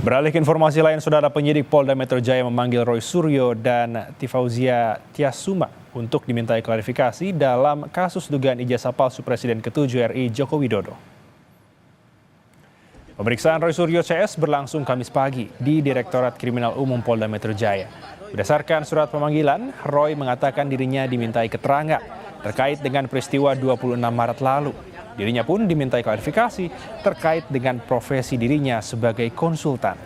Beralih ke informasi lain, Saudara, penyidik Polda Metro Jaya memanggil Roy Suryo dan Tifauzia Tiasuma untuk dimintai klarifikasi dalam kasus dugaan ijazah palsu Presiden ke-7 RI Joko Widodo. Pemeriksaan Roy Suryo CS berlangsung Kamis pagi di Direktorat Kriminal Umum Polda Metro Jaya. Berdasarkan surat pemanggilan, Roy mengatakan dirinya dimintai keterangan terkait dengan peristiwa 26 Maret lalu. Dirinya pun dimintai klarifikasi terkait dengan profesi dirinya sebagai konsultan.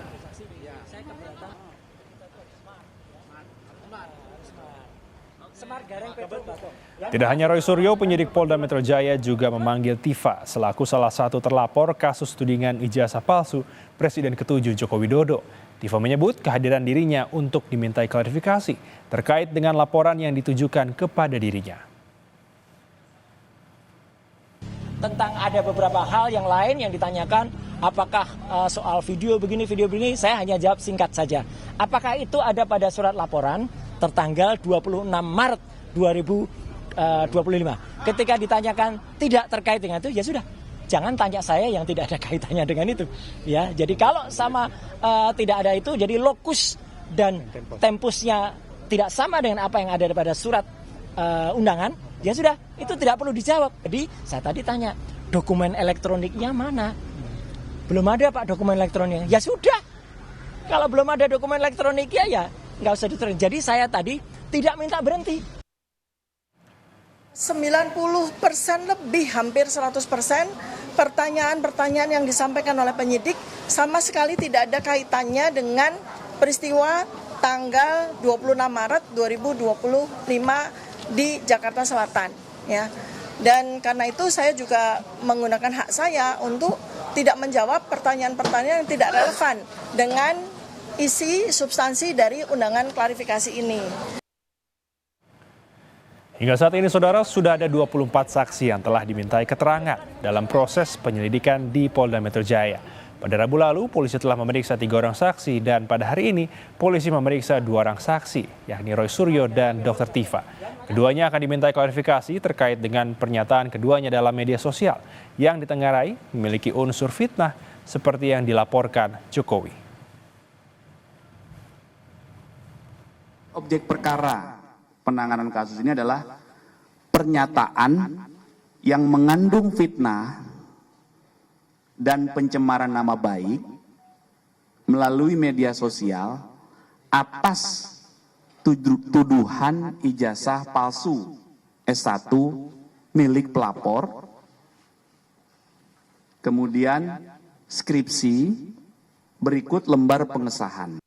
Tidak hanya Roy Suryo, penyidik Polda Metro Jaya juga memanggil Tifa selaku salah satu terlapor kasus tudingan ijazah palsu Presiden ke-7 Joko Widodo. Tifa menyebut kehadiran dirinya untuk dimintai klarifikasi terkait dengan laporan yang ditujukan kepada dirinya. Tentang ada beberapa hal yang lain yang ditanyakan, apakah soal video begini, saya hanya jawab singkat saja. Apakah itu ada pada surat laporan tertanggal 26 Maret 2025. Ketika ditanyakan tidak terkait dengan itu, ya sudah. Jangan tanya saya yang tidak ada kaitannya dengan itu. Ya, jadi kalau sama tidak ada itu, jadi lokus dan tempusnya tidak sama dengan apa yang ada pada surat undangan, ya sudah, itu tidak perlu dijawab. Jadi saya tadi tanya, dokumen elektroniknya mana? Belum ada Pak dokumen elektroniknya. Ya sudah, kalau belum ada dokumen elektroniknya ya nggak usah diterima. Jadi saya tadi tidak minta berhenti. 90% lebih, hampir 100% pertanyaan-pertanyaan yang disampaikan oleh penyidik sama sekali tidak ada kaitannya dengan peristiwa tanggal 26 Maret 2025 di Jakarta Selatan, ya. Dan karena itu saya juga menggunakan hak saya untuk tidak menjawab pertanyaan-pertanyaan yang tidak relevan dengan isi substansi dari undangan klarifikasi ini. Hingga saat ini, Saudara, sudah ada 24 saksi yang telah dimintai keterangan dalam proses penyelidikan di Polda Metro Jaya. Pada Rabu lalu, polisi telah memeriksa 3 orang saksi dan pada hari ini, polisi memeriksa 2 orang saksi, yakni Roy Suryo dan Dr. Tifa. Keduanya akan dimintai klarifikasi terkait dengan pernyataan keduanya dalam media sosial yang ditengarai memiliki unsur fitnah seperti yang dilaporkan Jokowi. Objek perkara penanganan kasus ini adalah pernyataan yang mengandung fitnah dan pencemaran nama baik melalui media sosial atas tuduhan ijazah palsu S1 milik pelapor, kemudian skripsi berikut lembar pengesahan.